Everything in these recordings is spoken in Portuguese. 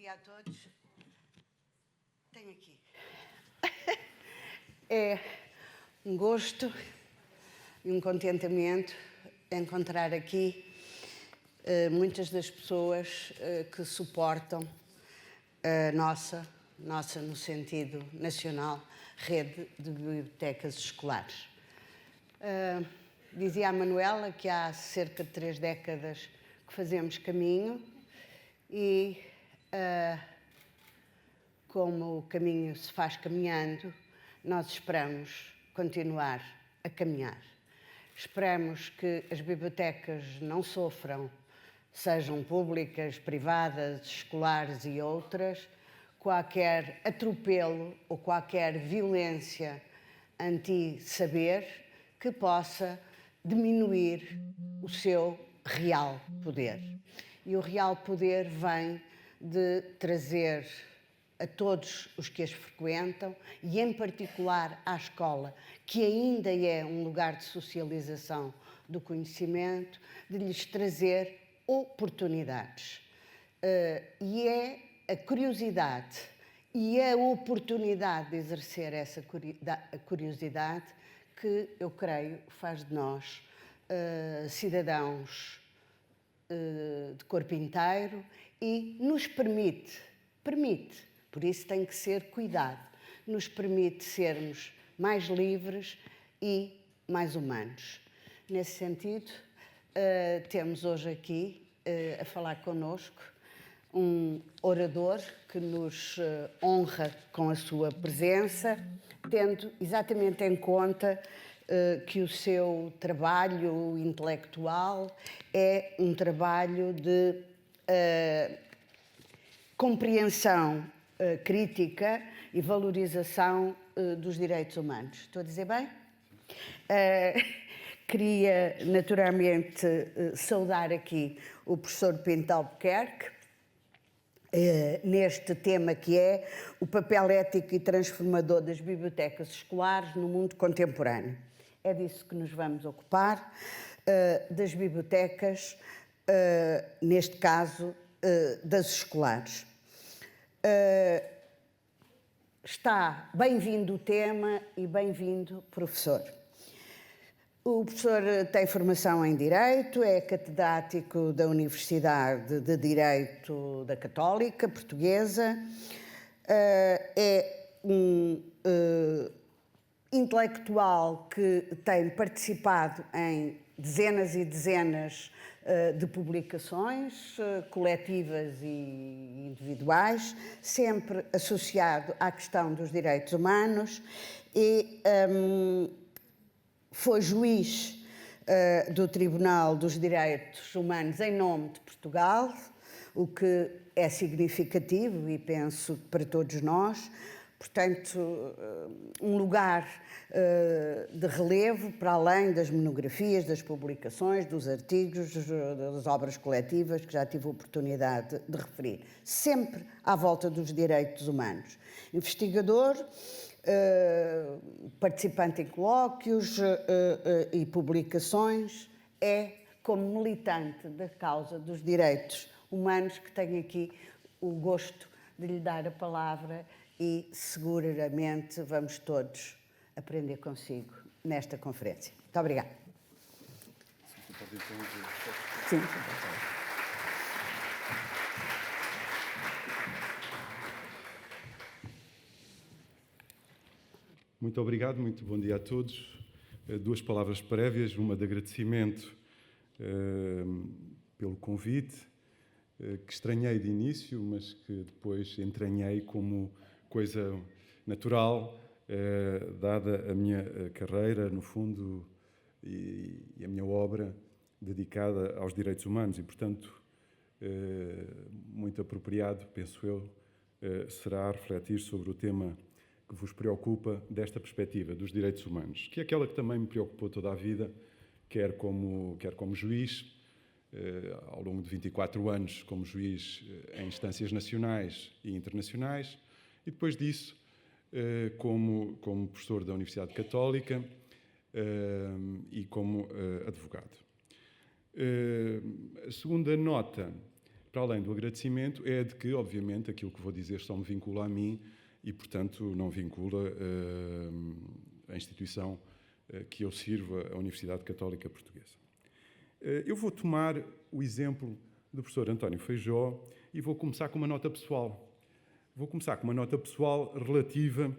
dia a todos. Tenho aqui. É um gosto e um contentamento encontrar aqui muitas das pessoas que suportam a nossa no sentido nacional, rede de bibliotecas escolares. Dizia a Manuela que há cerca de 3 décadas que fazemos caminho e como o caminho se faz caminhando, nós esperamos continuar a caminhar. Esperamos que as bibliotecas não sofram, sejam públicas, privadas, escolares e outras, qualquer atropelo ou qualquer violência anti-saber que possa diminuir o seu real poder. E o real poder vem de trazer a todos os que as frequentam e, em particular, à escola, que ainda é um lugar de socialização do conhecimento, de lhes trazer oportunidades. E é a curiosidade e a oportunidade de exercer essa curiosidade que, eu creio, faz de nós cidadãos de corpo inteiro e nos permite, por isso tem que ser cuidado, nos permite sermos mais livres e mais humanos. Nesse sentido, temos hoje aqui a falar connosco um orador que nos honra com a sua presença, tendo exatamente em conta que o seu trabalho intelectual é um trabalho de compreensão crítica e valorização dos direitos humanos. Estou a dizer bem? Queria naturalmente saudar aqui o professor Pinto Albuquerque neste tema que é o papel ético e transformador das bibliotecas escolares no mundo contemporâneo. É disso que nos vamos ocupar, das bibliotecas, neste caso, das escolares. Está bem-vindo o tema e bem-vindo, professor. O professor tem formação em Direito, é catedrático da Universidade de Direito da Católica Portuguesa, é um intelectual que tem participado em dezenas e dezenas de publicações coletivas e individuais, sempre associado à questão dos direitos humanos e foi juiz do Tribunal dos Direitos Humanos em nome de Portugal, o que é significativo e penso para todos nós. Portanto, um lugar de relevo para além das monografias, das publicações, dos artigos, das obras coletivas que já tive a oportunidade de referir. Sempre à volta dos direitos humanos. Investigador, participante em colóquios e publicações, é como militante da causa dos direitos humanos que tenho aqui o gosto de lhe dar a palavra e seguramente vamos todos aprender consigo nesta conferência. Muito obrigada. Sim. Muito obrigado, muito bom dia a todos. 2 palavras prévias, uma de agradecimento pelo convite, que estranhei de início, mas que depois entranhei como coisa natural, dada a minha carreira, no fundo, e a minha obra dedicada aos direitos humanos. E, portanto, muito apropriado, penso eu, será refletir sobre o tema que vos preocupa desta perspectiva dos direitos humanos, que é aquela que também me preocupou toda a vida, quer como juiz, ao longo de 24 anos como juiz em instâncias nacionais e internacionais, e depois disso como professor da Universidade Católica e como advogado. A segunda nota para além do agradecimento, é de que, obviamente, aquilo que vou dizer só me vincula a mim e, portanto, não vincula a instituição que eu sirvo, a Universidade Católica Portuguesa. Eu vou tomar o exemplo do professor António Feijó e vou começar com uma nota pessoal. Vou começar com uma nota pessoal relativa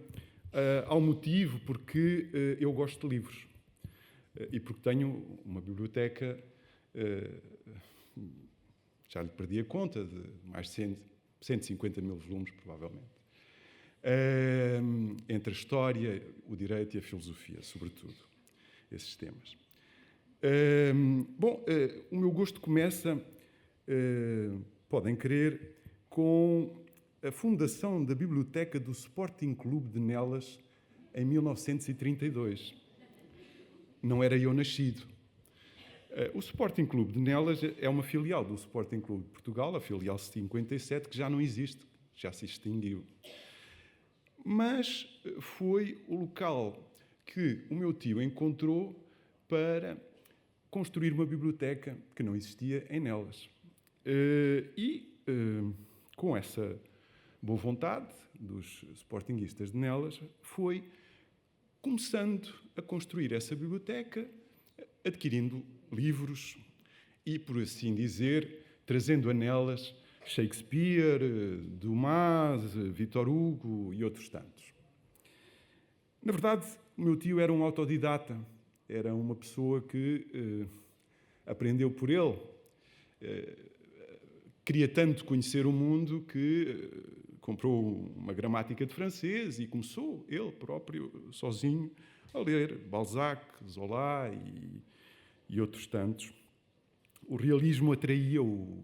ao motivo porque eu gosto de livros e porque tenho uma biblioteca, já lhe perdi a conta, de mais de 150 mil volumes, provavelmente, entre a história, o direito e a filosofia, sobretudo, esses temas. O meu gosto começa, podem crer, com a fundação da Biblioteca do Sporting Clube de Nelas em 1932. Não era eu nascido. O Sporting Clube de Nelas é uma filial do Sporting Clube de Portugal, a filial 57, que já não existe, já se extinguiu. Mas foi o local que o meu tio encontrou para construir uma biblioteca que não existia em Nelas. Com essa boa vontade dos sportinguistas de Nelas, foi começando a construir essa biblioteca, adquirindo livros e, por assim dizer, trazendo a Nelas Shakespeare, Dumas, Victor Hugo e outros tantos. Na verdade, o meu tio era um autodidata, era uma pessoa que aprendeu por ele. Queria tanto conhecer o mundo que comprou uma gramática de francês e começou, ele próprio, sozinho, a ler Balzac, Zola e outros tantos. O realismo atraía-o,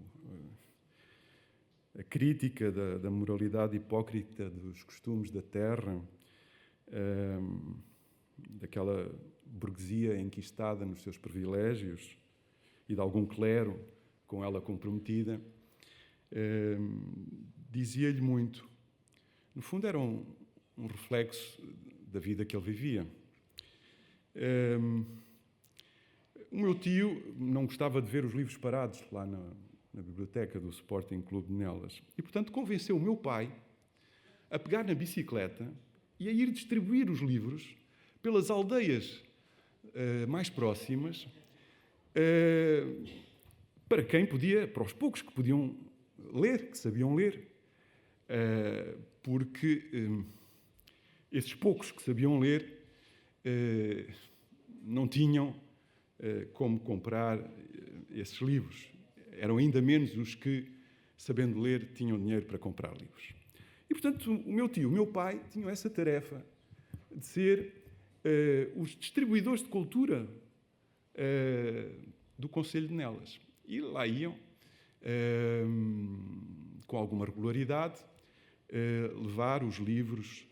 a crítica da moralidade hipócrita dos costumes da terra, daquela burguesia enquistada nos seus privilégios e de algum clero com ela comprometida, dizia-lhe muito. No fundo, era um reflexo da vida que ele vivia. O meu tio não gostava de ver os livros parados lá na biblioteca do Sporting Clube de Nelas e, portanto, convenceu o meu pai a pegar na bicicleta e a ir distribuir os livros pelas aldeias mais próximas para quem podia, para os poucos que podiam ler, que sabiam ler, porque esses poucos que sabiam ler não tinham como comprar esses livros. Eram ainda menos os que, sabendo ler, tinham dinheiro para comprar livros. E, portanto, o meu tio, o meu pai, tinham essa tarefa de ser os distribuidores de cultura do Concelho de Nelas. E lá iam, com alguma regularidade, levar os livros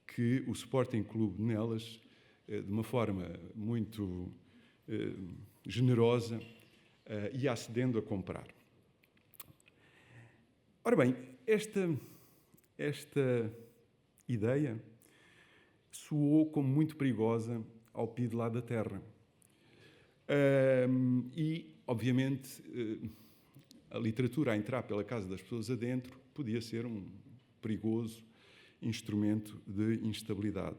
que o Sporting Clube de Nelas, de uma forma muito generosa, ia acedendo a comprar. Ora bem, esta ideia soou como muito perigosa ao pé de lá da terra. E, obviamente, a literatura a entrar pela casa das pessoas adentro podia ser um perigoso instrumento de instabilidade.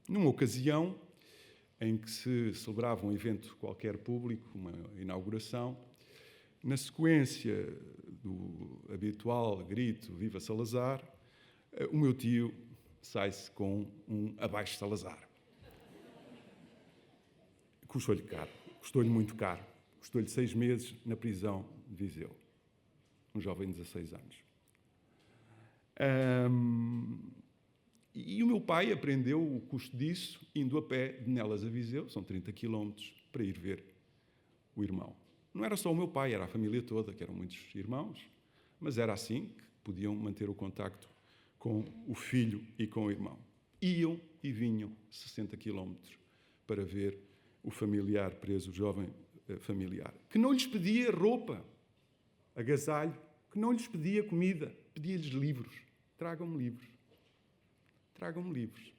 Numa ocasião em que se celebrava um evento qualquer público, uma inauguração, na sequência do habitual grito "Viva Salazar", o meu tio sai-se com um "Abaixo Salazar". Custou-lhe caro, custou-lhe muito caro. Custou-lhe 6 meses na prisão de Viseu. Um jovem de 16 anos. E o meu pai aprendeu o custo disso indo a pé de Nelas a Viseu, são 30 quilómetros, para ir ver o irmão. Não era só o meu pai, era a família toda, que eram muitos irmãos, mas era assim que podiam manter o contacto com o filho e com o irmão. Iam e vinham 60 quilómetros para ver o familiar preso, o jovem familiar, que não lhes pedia roupa, agasalho, que não lhes pedia comida, pedia-lhes livros. Tragam-me livros. Tragam-me livros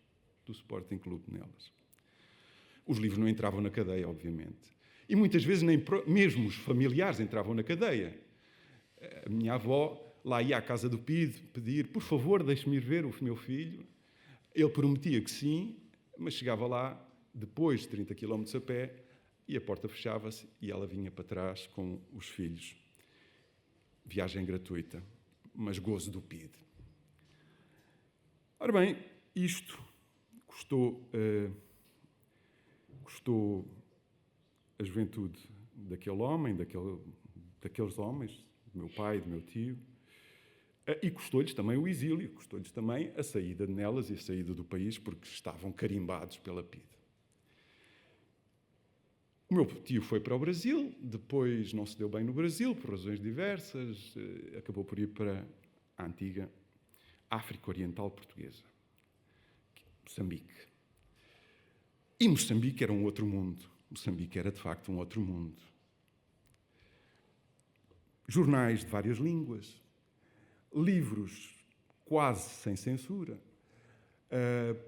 do Sporting Clube de Nelas. Os livros não entravam na cadeia, obviamente. E muitas vezes nem mesmo os familiares entravam na cadeia. A minha avó lá ia à casa do PIDE pedir, por favor, deixe-me ir ver o meu filho. Ele prometia que sim, mas chegava lá, depois de 30 km a pé, e a porta fechava-se e ela vinha para trás com os filhos. Viagem gratuita, mas gozo do PIDE. Ora bem, isto custou a juventude daquele homem, daqueles homens, do meu pai e do meu tio, e custou-lhes também o exílio, custou-lhes também a saída de nelas e a saída do país, porque estavam carimbados pela PIDE. O meu tio foi para o Brasil, depois não se deu bem no Brasil, por razões diversas, acabou por ir para a antiga África Oriental Portuguesa, Moçambique. E Moçambique era um outro mundo. Moçambique era, de facto, um outro mundo. Jornais de várias línguas, livros quase sem censura,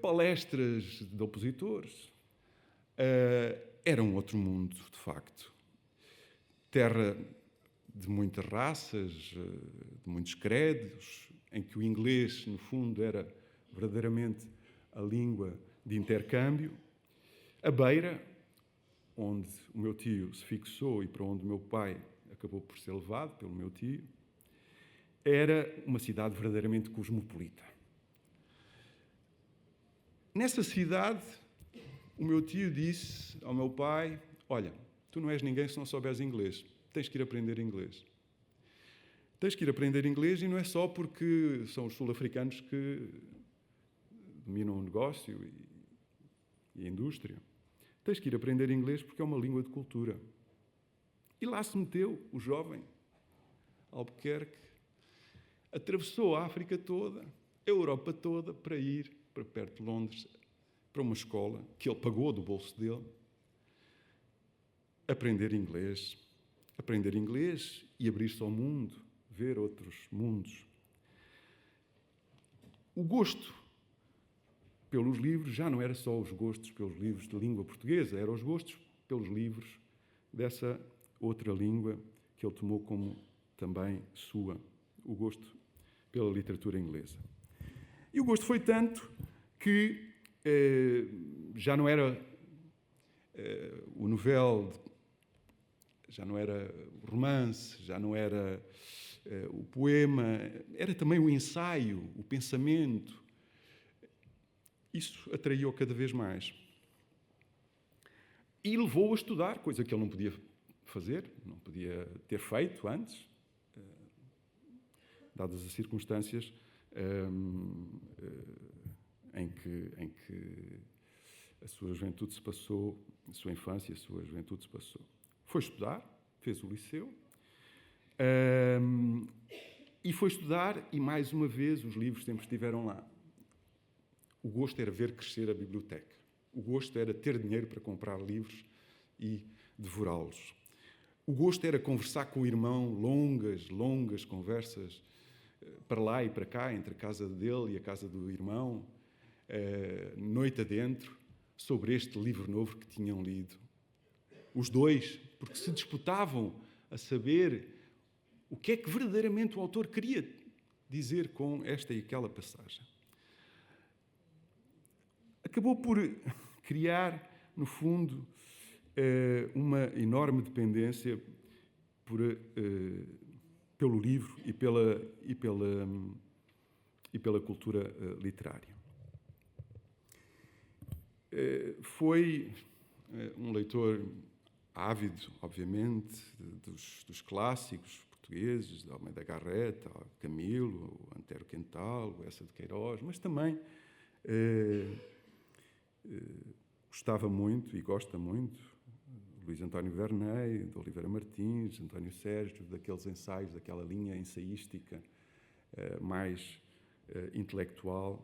palestras de opositores. Era um outro mundo, de facto. Terra de muitas raças, de muitos credos, em que o inglês, no fundo, era verdadeiramente a língua de intercâmbio. A Beira, onde o meu tio se fixou e para onde o meu pai acabou por ser levado pelo meu tio, era uma cidade verdadeiramente cosmopolita. Nessa cidade, o meu tio disse ao meu pai: olha, tu não és ninguém se não souberes inglês, tens que ir aprender inglês. Tens que ir aprender inglês, e não é só porque são os sul-africanos que dominam o negócio e a indústria. Tens que ir aprender inglês porque é uma língua de cultura. E lá se meteu o jovem Albuquerque, atravessou a África toda, a Europa toda, para ir para perto de Londres, para uma escola que ele pagou do bolso dele, aprender inglês e abrir-se ao mundo, ver outros mundos. O gosto pelos livros já não era só os gostos pelos livros de língua portuguesa, eram os gostos pelos livros dessa outra língua que ele tomou como também sua, o gosto pela literatura inglesa. E o gosto foi tanto que já não era o novel, já não era o romance, já não era o poema, era também o ensaio, o pensamento. Isso atraiu-o cada vez mais. E levou-o a estudar, coisa que ele não podia fazer, não podia ter feito antes, dadas as circunstâncias em que a sua juventude se passou, a sua infância e a sua juventude se passou. Foi estudar, fez o liceu, e foi estudar, e mais uma vez os livros sempre estiveram lá. O gosto era ver crescer a biblioteca. O gosto era ter dinheiro para comprar livros e devorá-los. O gosto era conversar com o irmão, longas conversas, para lá e para cá, entre a casa dele e a casa do irmão, noite adentro, sobre este livro novo que tinham lido. Os dois, porque se disputavam a saber o que é que verdadeiramente o autor queria dizer com esta e aquela passagem. Acabou por criar, no fundo, uma enorme dependência pelo livro e pela cultura literária. Foi um leitor ávido, obviamente, dos clássicos portugueses, de Almeida Garrett, Camilo, Antero Quental, Essa de Queiroz, mas também gostava muito e gosta muito de Luís António Verney, de Oliveira Martins, de António Sérgio, daqueles ensaios, daquela linha ensaística mais intelectual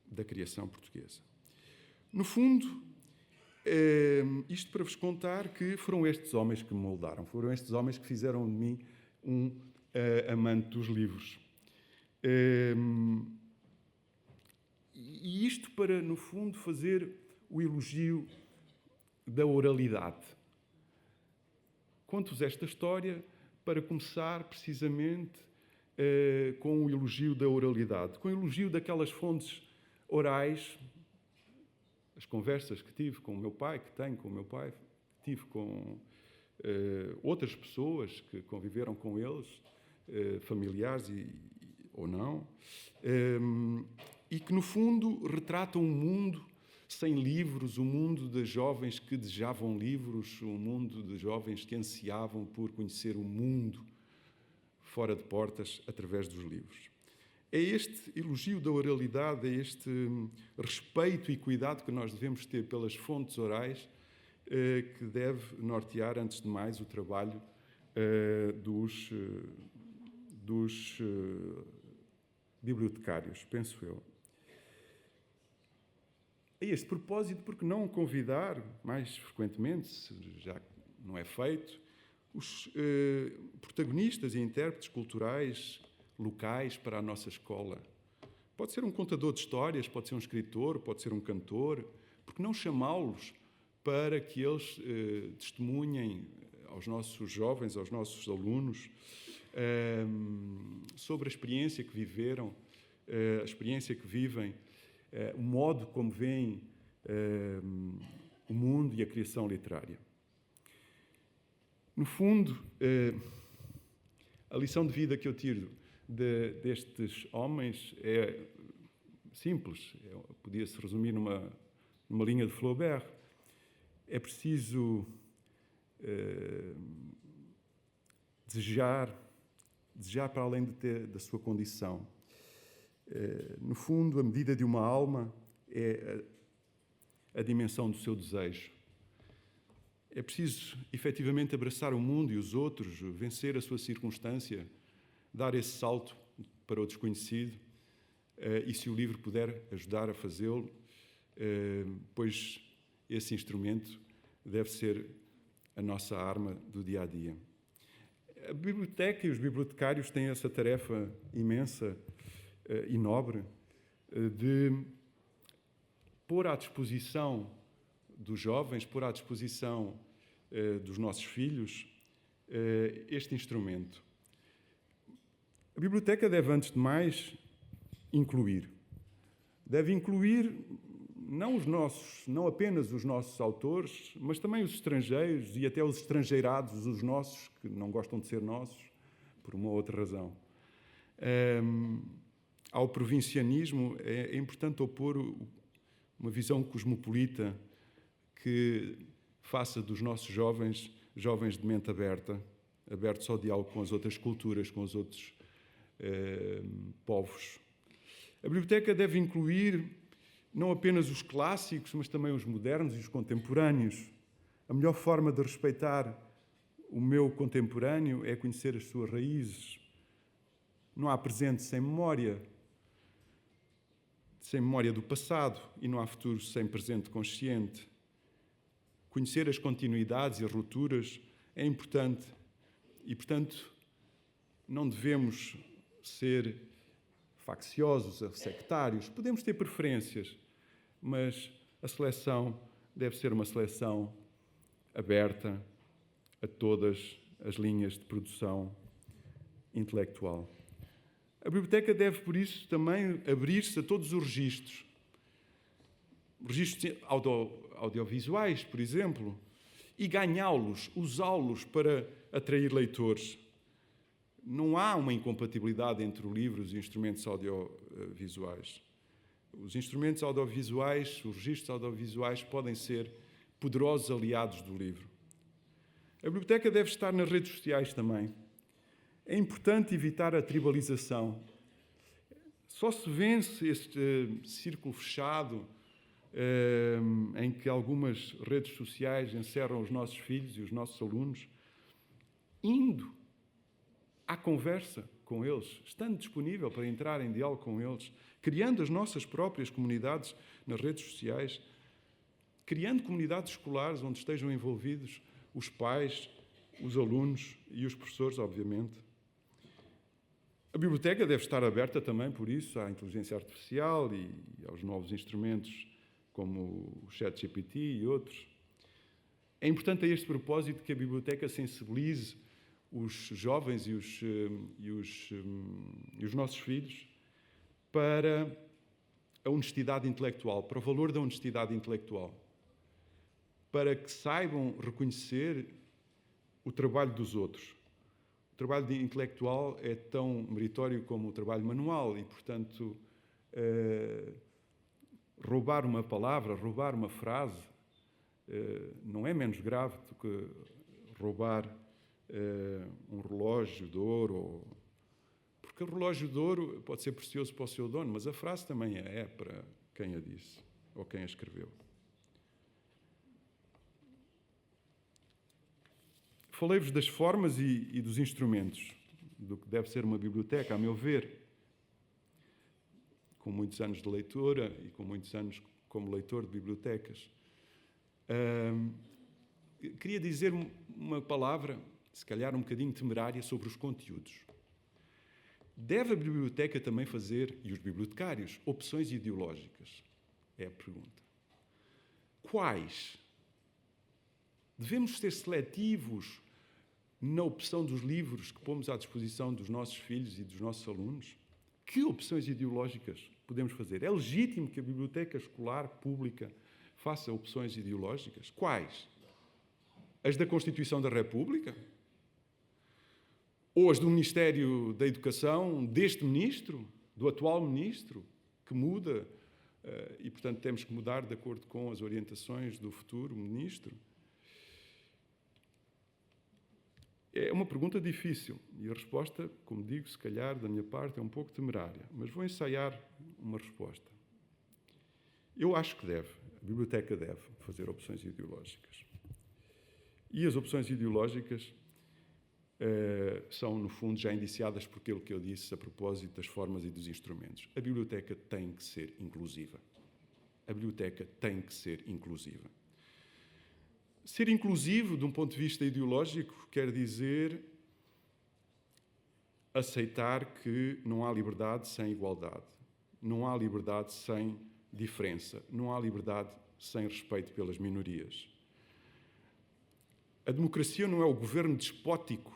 da criação portuguesa. No fundo, isto para vos contar que foram estes homens que me moldaram, foram estes homens que fizeram de mim um amante dos livros. E isto para, no fundo, fazer o elogio da oralidade. Conto-vos esta história para começar precisamente com o elogio da oralidade, com o elogio daquelas fontes orais, as conversas que tive com o meu pai, que tenho com o meu pai, tive com outras pessoas que conviveram com eles, familiares ou não, e que, no fundo, retratam um mundo sem livros, um mundo de jovens que desejavam livros, um mundo de jovens que ansiavam por conhecer o mundo fora de portas através dos livros. É este elogio da oralidade, é este respeito e cuidado que nós devemos ter pelas fontes orais que deve nortear, antes de mais, o trabalho dos bibliotecários, penso eu. A este propósito, por que não convidar mais frequentemente, se já não é feito, os protagonistas e intérpretes culturais locais para a nossa escola? Pode ser um contador de histórias, pode ser um escritor, pode ser um cantor. Por que não chamá-los para que eles testemunhem aos nossos jovens, aos nossos alunos, sobre a experiência que viveram, a experiência que vivem, o modo como veem o mundo e a criação literária. No fundo, a lição de vida que eu tiro destes homens é simples, podia-se resumir numa linha de Flaubert. É preciso desejar para além da sua condição. No fundo, a medida de uma alma é a dimensão do seu desejo. É preciso, efetivamente, abraçar o mundo e os outros, vencer a sua circunstância, dar esse salto para o desconhecido, e se o livro puder ajudar a fazê-lo, pois esse instrumento deve ser a nossa arma do dia-a-dia. A biblioteca e os bibliotecários têm essa tarefa imensa e nobre de pôr à disposição dos jovens, pôr à disposição dos nossos filhos este instrumento. A biblioteca deve, antes de mais, incluir. Deve incluir não apenas os nossos autores, mas também os estrangeiros e até os estrangeirados, os nossos, que não gostam de ser nossos, por uma outra razão. Ao provincianismo é importante opor uma visão cosmopolita que faça dos nossos jovens de mente abertos ao diálogo com as outras culturas, com os outros povos. A biblioteca deve incluir não apenas os clássicos, mas também os modernos e os contemporâneos. A melhor forma de respeitar o meu contemporâneo é conhecer as suas raízes. Não há presente sem memória do passado, e não há futuro sem presente consciente. Conhecer as continuidades e as rupturas é importante e, portanto, não devemos ser facciosos, sectários. Podemos ter preferências, mas a seleção deve ser uma seleção aberta a todas as linhas de produção intelectual. A biblioteca deve, por isso, também abrir-se a todos os registros audiovisuais, por exemplo, e ganhá-los, usá-los para atrair leitores. Não há uma incompatibilidade entre o livro e os instrumentos audiovisuais. Os instrumentos audiovisuais, os registros audiovisuais podem ser poderosos aliados do livro. A biblioteca deve estar nas redes sociais também. É importante evitar a tribalização. Só se vence este círculo fechado em que algumas redes sociais encerram os nossos filhos e os nossos alunos, indo à conversa com eles, estando disponível para entrar em diálogo com eles, criando as nossas próprias comunidades nas redes sociais, criando comunidades escolares onde estejam envolvidos os pais, os alunos e os professores, obviamente. A biblioteca deve estar aberta também, por isso, à inteligência artificial e aos novos instrumentos como o ChatGPT e outros. É importante a este propósito que a biblioteca sensibilize os jovens e os nossos filhos para a honestidade intelectual, para o valor da honestidade intelectual, para que saibam reconhecer o trabalho dos outros. O trabalho intelectual é tão meritório como o trabalho manual e, portanto, roubar uma palavra, roubar uma frase, não é menos grave do que roubar um relógio de ouro. Porque o relógio de ouro pode ser precioso para o seu dono, mas a frase também é para quem a disse ou quem a escreveu. Falei-vos das formas e dos instrumentos do que deve ser uma biblioteca, a meu ver. Com muitos anos de leitura e com muitos anos como leitor de bibliotecas. Queria dizer uma palavra, se calhar um bocadinho temerária, sobre os conteúdos. Deve a biblioteca também fazer, e os bibliotecários, opções ideológicas? É a pergunta. Quais? Devemos ser seletivos na opção dos livros que pomos à disposição dos nossos filhos e dos nossos alunos? Que opções ideológicas podemos fazer? É legítimo que a biblioteca escolar pública faça opções ideológicas? Quais? As da Constituição da República? Ou as do Ministério da Educação, deste ministro, do atual ministro, que muda e, portanto, temos que mudar de acordo com as orientações do futuro ministro? É uma pergunta difícil e a resposta, como digo, se calhar, da minha parte, é um pouco temerária, mas vou ensaiar uma resposta. Eu acho que deve, a biblioteca deve fazer opções ideológicas. E as opções ideológicas são, no fundo, já indiciadas por aquilo que eu disse a propósito das formas e dos instrumentos. A biblioteca tem que ser inclusiva. A biblioteca tem que ser inclusiva. Ser inclusivo, de um ponto de vista ideológico, quer dizer aceitar que não há liberdade sem igualdade, não há liberdade sem diferença, não há liberdade sem respeito pelas minorias. A democracia não é o governo despótico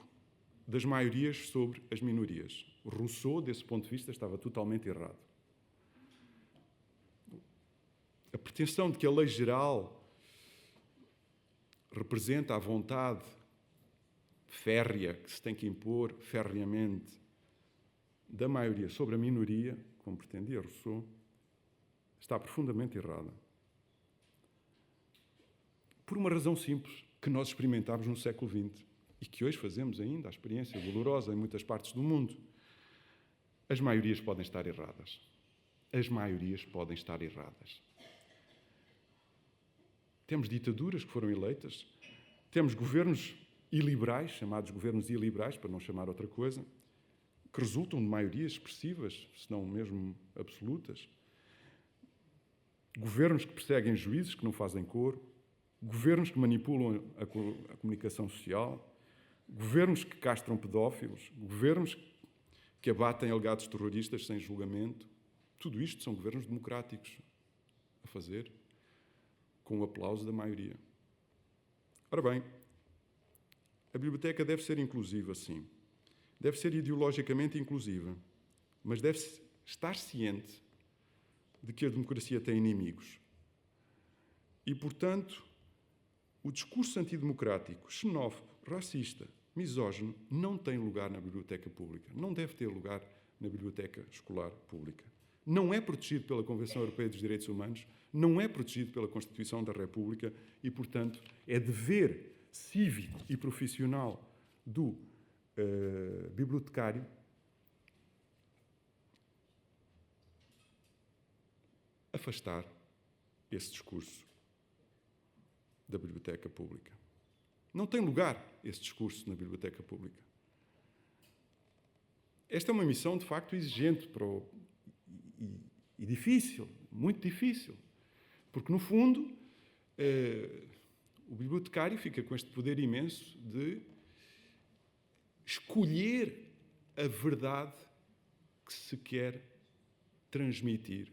das maiorias sobre as minorias. Rousseau, desse ponto de vista, estava totalmente errado. A pretensão de que a lei geral representa a vontade férrea que se tem que impor ferreamente da maioria sobre a minoria, como pretendia Rousseau, está profundamente errada. Por uma razão simples que nós experimentámos no século XX e que hoje fazemos ainda, a experiência dolorosa em muitas partes do mundo. As maiorias podem estar erradas. As maiorias podem estar erradas. Temos ditaduras que foram eleitas, temos governos iliberais, chamados governos iliberais, para não chamar outra coisa, que resultam de maiorias expressivas, se não mesmo absolutas. Governos que perseguem juízes que não fazem coro, governos que manipulam a comunicação social, governos que castram pedófilos, governos que abatem alegados terroristas sem julgamento. Tudo isto são governos democráticos a fazer, com o aplauso da maioria. Ora bem, a biblioteca deve ser inclusiva, sim. Deve ser ideologicamente inclusiva, mas deve estar ciente de que a democracia tem inimigos. E, portanto, o discurso antidemocrático, xenófobo, racista, misógino, não tem lugar na biblioteca pública. Não deve ter lugar na biblioteca escolar pública. Não é protegido pela Convenção Europeia dos Direitos Humanos, não é protegido pela Constituição da República e, portanto, é dever cívico e profissional do bibliotecário afastar esse discurso da biblioteca pública. Não tem lugar esse discurso na biblioteca pública. Esta é uma missão, de facto, exigente e difícil, muito difícil, porque, no fundo, o bibliotecário fica com este poder imenso de escolher a verdade que se quer transmitir,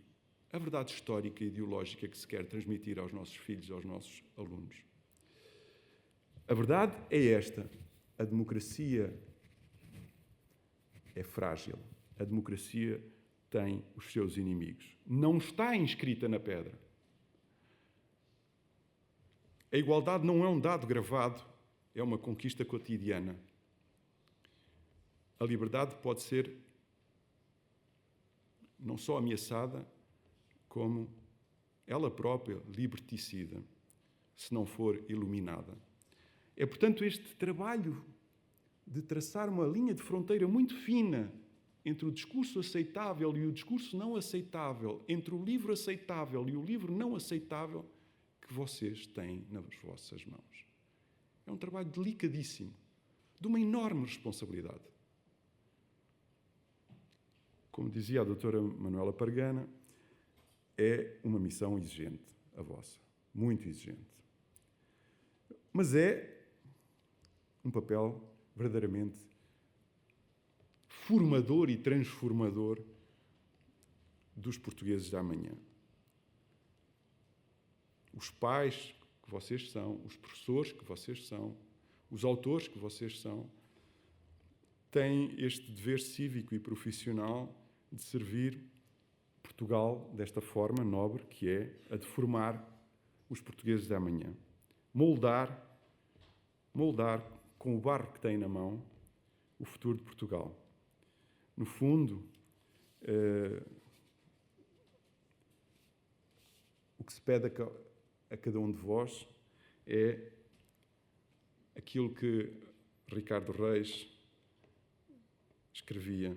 a verdade histórica e ideológica que se quer transmitir aos nossos filhos, aos nossos alunos. A verdade é esta: a democracia é frágil, a democracia tem os seus inimigos. Não está inscrita na pedra. A igualdade não é um dado gravado, é uma conquista cotidiana. A liberdade pode ser não só ameaçada, como ela própria liberticida, se não for iluminada. É, portanto, este trabalho de traçar uma linha de fronteira muito fina entre o discurso aceitável e o discurso não aceitável, entre o livro aceitável e o livro não aceitável, que vocês têm nas vossas mãos. É um trabalho delicadíssimo, de uma enorme responsabilidade. Como dizia a doutora Manuela Pargana, é uma missão exigente, a vossa, muito exigente. Mas é um papel verdadeiramente formador e transformador dos portugueses da amanhã. Os pais que vocês são, os professores que vocês são, os autores que vocês são, têm este dever cívico e profissional de servir Portugal desta forma nobre, que é a de formar os portugueses da amanhã. Moldar com o barro que têm na mão o futuro de Portugal. No fundo, o que se pede a cada um de vós é aquilo que Ricardo Reis escrevia: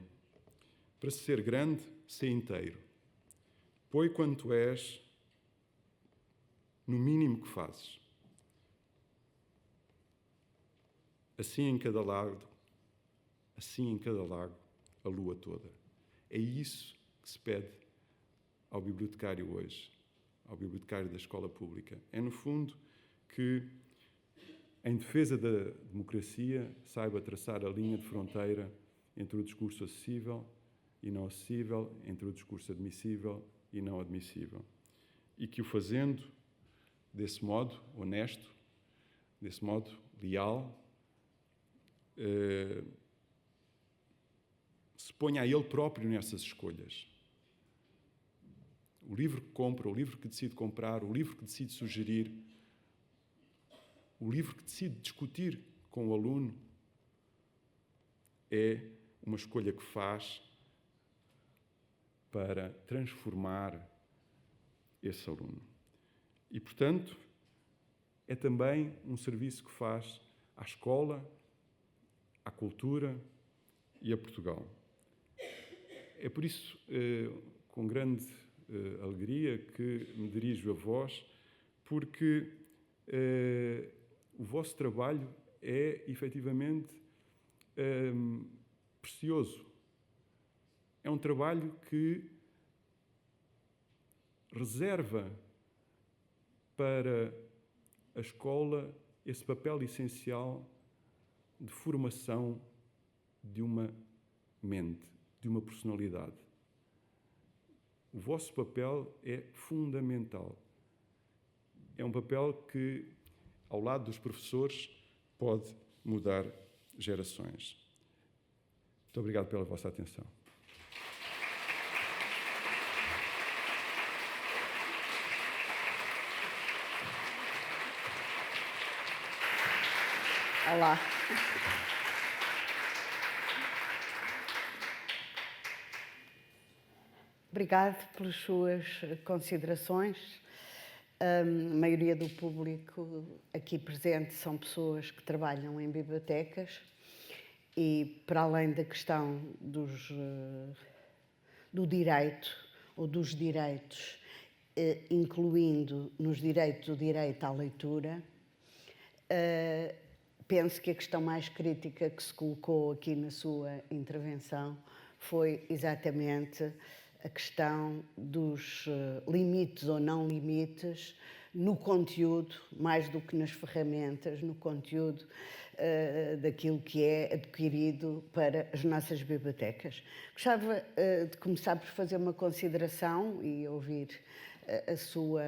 para ser grande, ser inteiro. Põe quanto és no mínimo que fazes. Assim em cada lago, a lua toda. É isso que se pede ao bibliotecário hoje, ao bibliotecário da escola pública. É, no fundo, que, em defesa da democracia, saiba traçar a linha de fronteira entre o discurso acessível e não acessível, entre o discurso admissível e não admissível. E que o fazendo desse modo honesto, desse modo leal, se ponha a ele próprio nessas escolhas. O livro que compra, o livro que decide comprar, o livro que decide sugerir, o livro que decide discutir com o aluno, é uma escolha que faz para transformar esse aluno. E, portanto, é também um serviço que faz à escola, à cultura e a Portugal. É por isso, com grande alegria, que me dirijo a vós, porque o vosso trabalho é, efetivamente, precioso. É um trabalho que reserva para a escola esse papel essencial de formação de uma mente, de uma personalidade. O vosso papel é fundamental. É um papel que, ao lado dos professores, pode mudar gerações. Muito obrigado pela vossa atenção. Olá. Obrigado pelas suas considerações. A maioria do público aqui presente são pessoas que trabalham em bibliotecas e, para além da questão do direito ou dos direitos, incluindo nos direitos o direito à leitura, penso que a questão mais crítica que se colocou aqui na sua intervenção foi exatamente a questão dos limites ou não limites no conteúdo, mais do que nas ferramentas, no conteúdo daquilo que é adquirido para as nossas bibliotecas. Gostava de começar por fazer uma consideração e ouvir a sua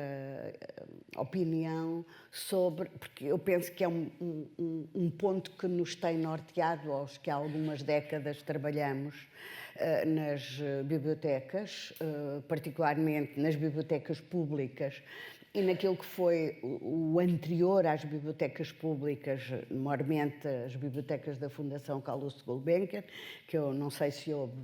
opinião sobre, porque eu penso que é um ponto que nos tem norteado aos que há algumas décadas trabalhamos nas bibliotecas, particularmente nas bibliotecas públicas e naquilo que foi o anterior às bibliotecas públicas, maiormente as bibliotecas da Fundação Calouste Gulbenkian, que eu não sei se houve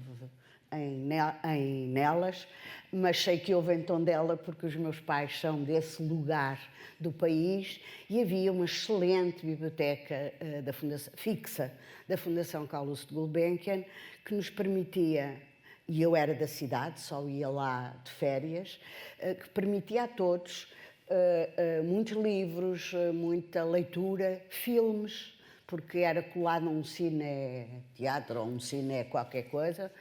nelas, mas sei que houve em Tondela porque os meus pais são desse lugar do país e havia uma excelente biblioteca fixa da Fundação Calouste Gulbenkian que nos permitia, e eu era da cidade, só ia lá de férias, que permitia a todos muitos livros, muita leitura, filmes, porque era colado num cine-teatro ou um cine qualquer coisa,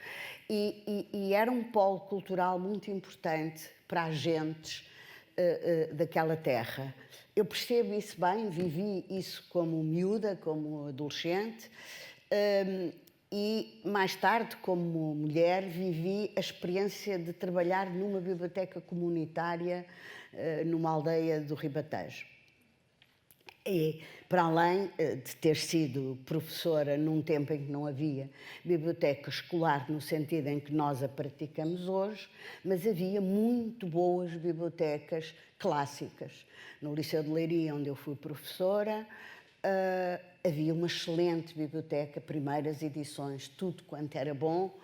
e era um polo cultural muito importante para as gentes daquela terra. Eu percebo isso bem, vivi isso como miúda, como adolescente, e mais tarde, como mulher, vivi a experiência de trabalhar numa biblioteca comunitária numa aldeia do Ribatejo. E, para além de ter sido professora num tempo em que não havia biblioteca escolar no sentido em que nós a praticamos hoje, mas havia muito boas bibliotecas clássicas. No Liceu de Leiria, onde eu fui professora, havia uma excelente biblioteca, primeiras edições, tudo quanto era bom,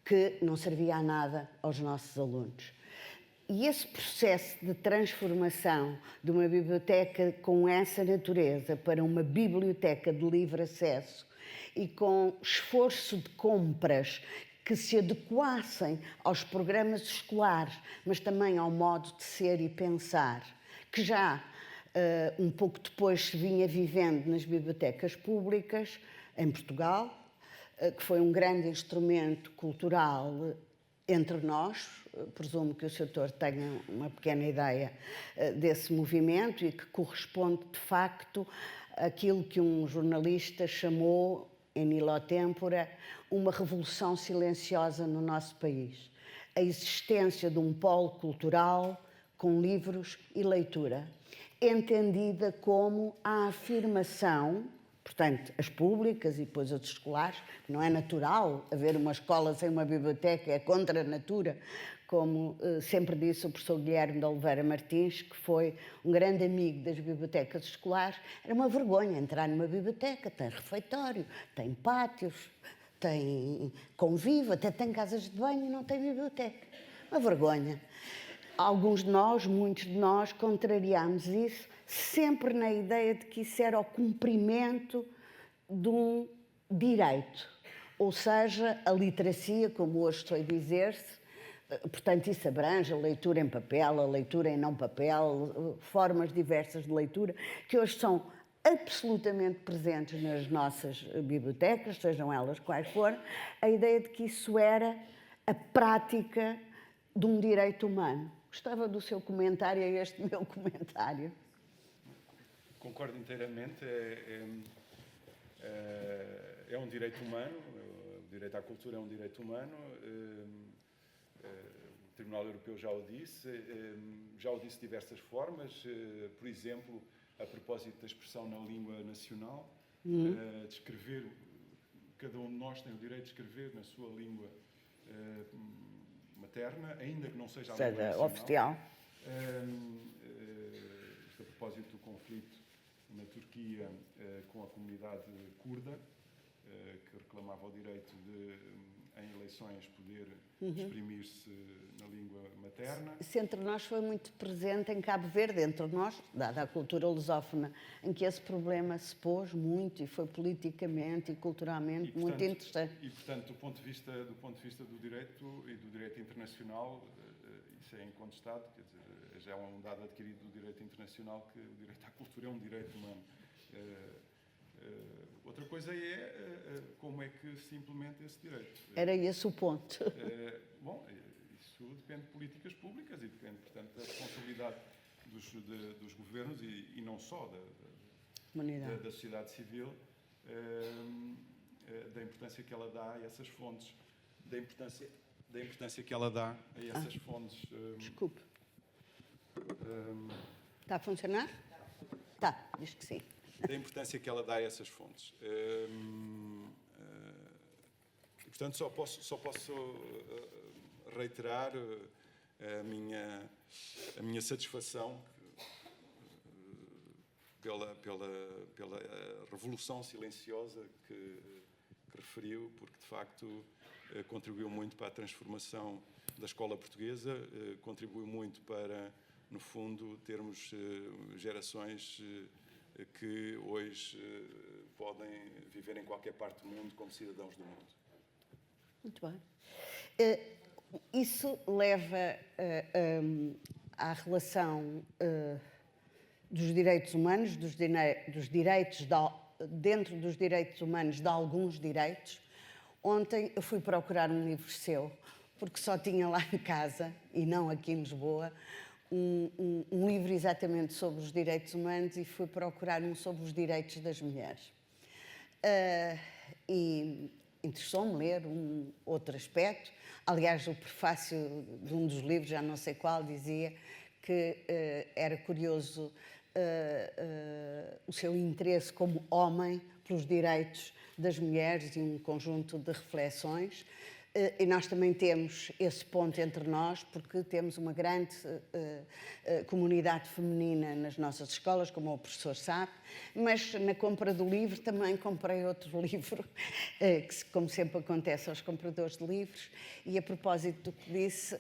que não servia a nada aos nossos alunos. E esse processo de transformação de uma biblioteca com essa natureza para uma biblioteca de livre acesso e com esforço de compras que se adequassem aos programas escolares, mas também ao modo de ser e pensar, que já um pouco depois se vinha vivendo nas bibliotecas públicas em Portugal, que foi um grande instrumento cultural entre nós. Presumo que o Sr. Doutor tenha uma pequena ideia desse movimento e que corresponde, de facto, àquilo que um jornalista chamou, em nilo tempora, uma revolução silenciosa no nosso país. A existência de um polo cultural com livros e leitura, entendida como a afirmação, portanto, as públicas e depois as escolares, não é natural haver uma escola sem uma biblioteca, é contra a natura, como sempre disse o professor Guilherme de Oliveira Martins, que foi um grande amigo das bibliotecas escolares. Era uma vergonha entrar numa biblioteca, tem refeitório, tem pátios, tem convívio, até tem casas de banho e não tem biblioteca. Uma vergonha. Alguns de nós, muitos de nós, contrariámos isso, sempre na ideia de que isso era o cumprimento de um direito. Ou seja, a literacia, como hoje estou a dizer-se, portanto, isso abrange a leitura em papel, a leitura em não papel, formas diversas de leitura, que hoje são absolutamente presentes nas nossas bibliotecas, sejam elas quais forem, a ideia de que isso era a prática de um direito humano. Gostava do seu comentário a este meu comentário. Concordo inteiramente. É um direito humano, o direito à cultura é um direito humano. O Tribunal Europeu já o disse de diversas formas, por exemplo, a propósito da expressão na língua nacional, de escrever, cada um de nós tem o direito de escrever na sua língua materna, ainda que não seja a língua nacional. Oficial. Isto a propósito do conflito na Turquia com a comunidade curda, que reclamava o direito de, em eleições, poder exprimir-se na língua materna. Isso entre nós foi muito presente em Cabo Verde, entre nós, dada a cultura lusófona, em que esse problema se pôs muito e foi politicamente e culturalmente muito interessante. E, portanto, do ponto de vista do direito e do direito internacional, isso é incontestado, quer dizer, já é um dado adquirido do direito internacional que o direito à cultura é um direito humano. Outra coisa é como é que se implementa esse direito. Era esse o ponto. Bom, isso depende de políticas públicas e depende, portanto, da responsabilidade dos governos e não só da sociedade civil, da importância que ela dá a essas fontes, da importância que ela dá a essas fontes. Desculpe. Está a funcionar? Está, diz que sim. Da importância que ela dá a essas fontes. E, portanto, só posso reiterar a minha satisfação pela revolução silenciosa que referiu, porque, de facto, contribuiu muito para a transformação da escola portuguesa, contribuiu muito para, no fundo, termos gerações que hoje podem viver em qualquer parte do mundo como cidadãos do mundo. Muito bem. Isso leva à relação dos direitos humanos, dentro dos direitos humanos, de alguns direitos. Ontem eu fui procurar um livro seu, porque só tinha lá em casa, e não aqui em Lisboa, um livro exatamente sobre os direitos humanos, e fui procurar um sobre os direitos das mulheres. E interessou-me ler um outro aspecto. Aliás, o prefácio de um dos livros, já não sei qual, dizia que era curioso o seu interesse como homem pelos direitos das mulheres e um conjunto de reflexões. E nós também temos esse ponto entre nós, porque temos uma grande comunidade feminina nas nossas escolas, como o professor sabe, mas na compra do livro também comprei outro livro, que, como sempre acontece aos compradores de livros, e a propósito do que disse,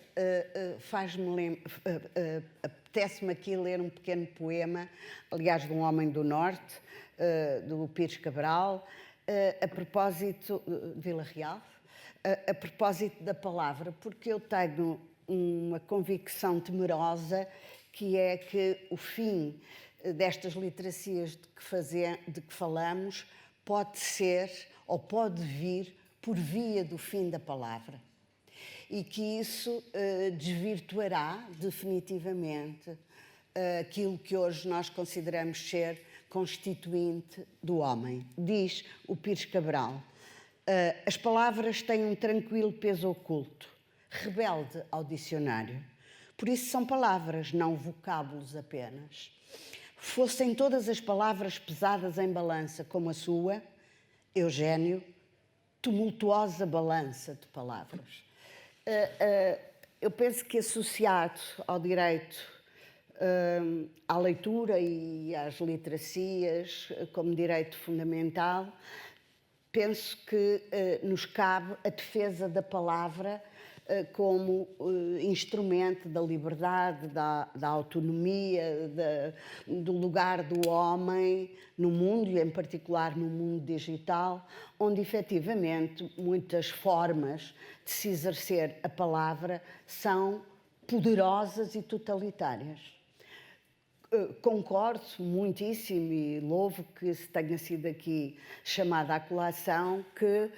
apetece-me aqui ler um pequeno poema, aliás, de um homem do Norte, do Pires Cabral, a propósito de Vila Real, a propósito da palavra, porque eu tenho uma convicção temerosa, que é que o fim destas literacias de que falamos pode ser ou pode vir por via do fim da palavra. E que isso desvirtuará definitivamente aquilo que hoje nós consideramos ser constituinte do homem. Diz o Pires Cabral: as palavras têm um tranquilo peso oculto, rebelde ao dicionário. Por isso são palavras, não vocábulos apenas. Fossem todas as palavras pesadas em balança como a sua, Eugênio, tumultuosa balança de palavras. Eu penso que, associado ao direito à leitura e às literacias como direito fundamental, penso que nos cabe a defesa da palavra como instrumento da liberdade, da autonomia, do lugar do homem no mundo, e em particular no mundo digital, onde efetivamente muitas formas de se exercer a palavra são poderosas e totalitárias. Concordo muitíssimo e louvo que se tenha sido aqui chamada à colação que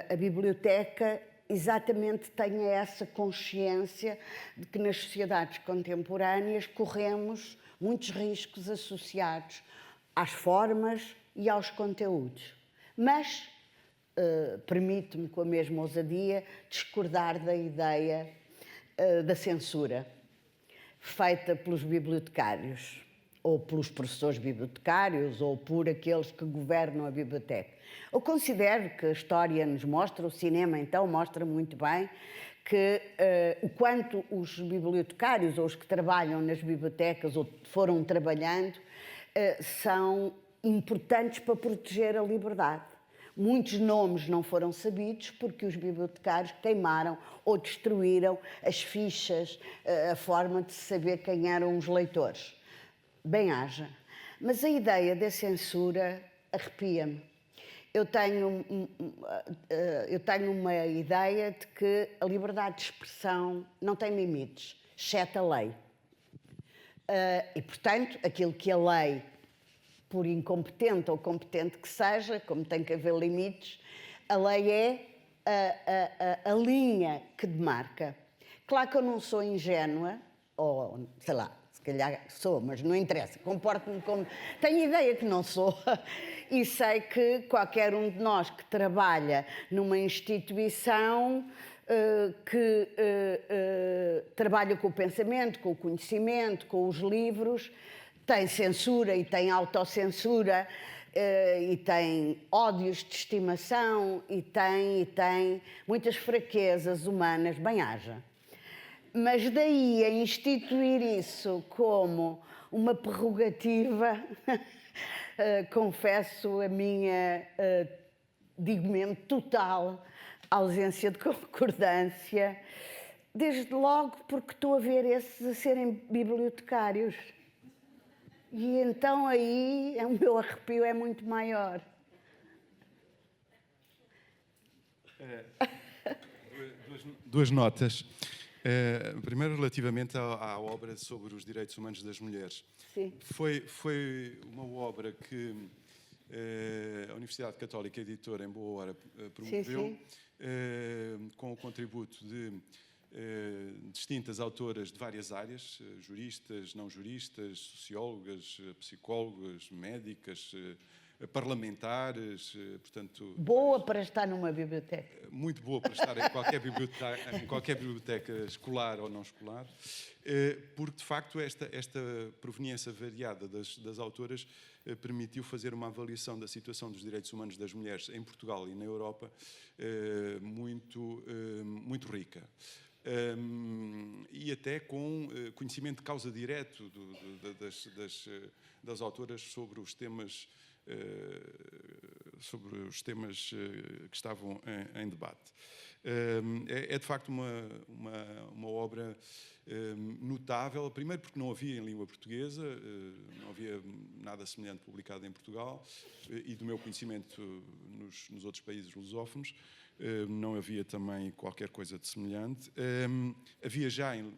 a biblioteca exatamente tenha essa consciência de que nas sociedades contemporâneas corremos muitos riscos associados às formas e aos conteúdos. Mas permito-me, com a mesma ousadia, discordar da ideia da censura feita pelos bibliotecários, ou pelos professores bibliotecários, ou por aqueles que governam a biblioteca. Eu considero que a história nos mostra, o cinema então mostra muito bem, que o quanto os bibliotecários, ou os que trabalham nas bibliotecas, ou foram trabalhando, são importantes para proteger a liberdade. Muitos nomes não foram sabidos porque os bibliotecários queimaram ou destruíram as fichas, a forma de saber quem eram os leitores. Bem haja. Mas a ideia da censura arrepia-me. Eu tenho uma ideia de que a liberdade de expressão não tem limites, exceto a lei. E, portanto, aquilo que a lei, por incompetente ou competente que seja, como tem que haver limites, a lei é a linha que demarca. Claro que eu não sou ingênua, ou sei lá, Se calhar sou, mas não interessa. Comporto-me como... Tenho ideia que não sou. E sei que qualquer um de nós que trabalha numa instituição que trabalha com o pensamento, com o conhecimento, com os livros, tem censura e tem autocensura e tem ódios de estimação e tem muitas fraquezas humanas, bem haja. Mas daí a instituir isso como uma prerrogativa, confesso a minha, digo mesmo, total ausência de concordância, desde logo porque estou a ver esses a serem bibliotecários. E então aí o meu arrepio é muito maior. Duas notas. Primeiro, relativamente à obra sobre os direitos humanos das mulheres. Sim. Foi uma obra que a Universidade Católica Editora, em boa hora, promoveu, com o contributo de distintas autoras de várias áreas, juristas, não juristas, sociólogas, psicólogas, médicas, parlamentares, portanto... Boa para estar numa biblioteca. Muito boa para estar em qualquer biblioteca escolar ou não escolar, porque, de facto, esta proveniência variada das autoras permitiu fazer uma avaliação da situação dos direitos humanos das mulheres em Portugal e na Europa muito rica. E até com conhecimento de causa direto das autoras sobre os temas que estavam em debate. É de facto uma obra notável, primeiro porque não havia em língua portuguesa, não havia nada semelhante publicado em Portugal, e do meu conhecimento nos outros países lusófonos, não havia também qualquer coisa de semelhante. Havia já em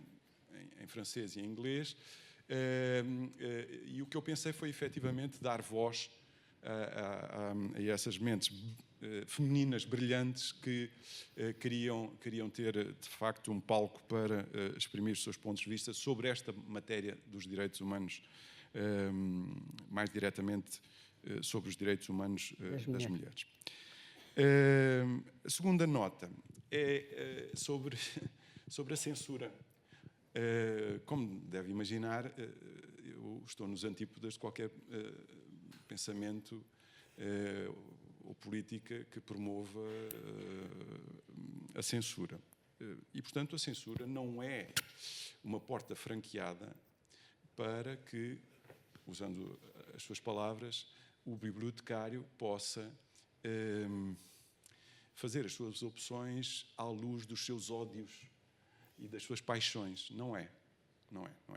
francês e em inglês, e o que eu pensei foi efetivamente dar voz a essas mentes femininas brilhantes que queriam ter, de facto, um palco para exprimir os seus pontos de vista sobre esta matéria dos direitos humanos, mais diretamente sobre os direitos humanos das mulheres. A segunda nota é sobre a censura. Como deve imaginar, eu estou nos antípodas de qualquer pensamento ou política que promova a censura. E, portanto, a censura não é uma porta franqueada para que, usando as suas palavras, o bibliotecário possa fazer as suas opções à luz dos seus ódios e das suas paixões. Não é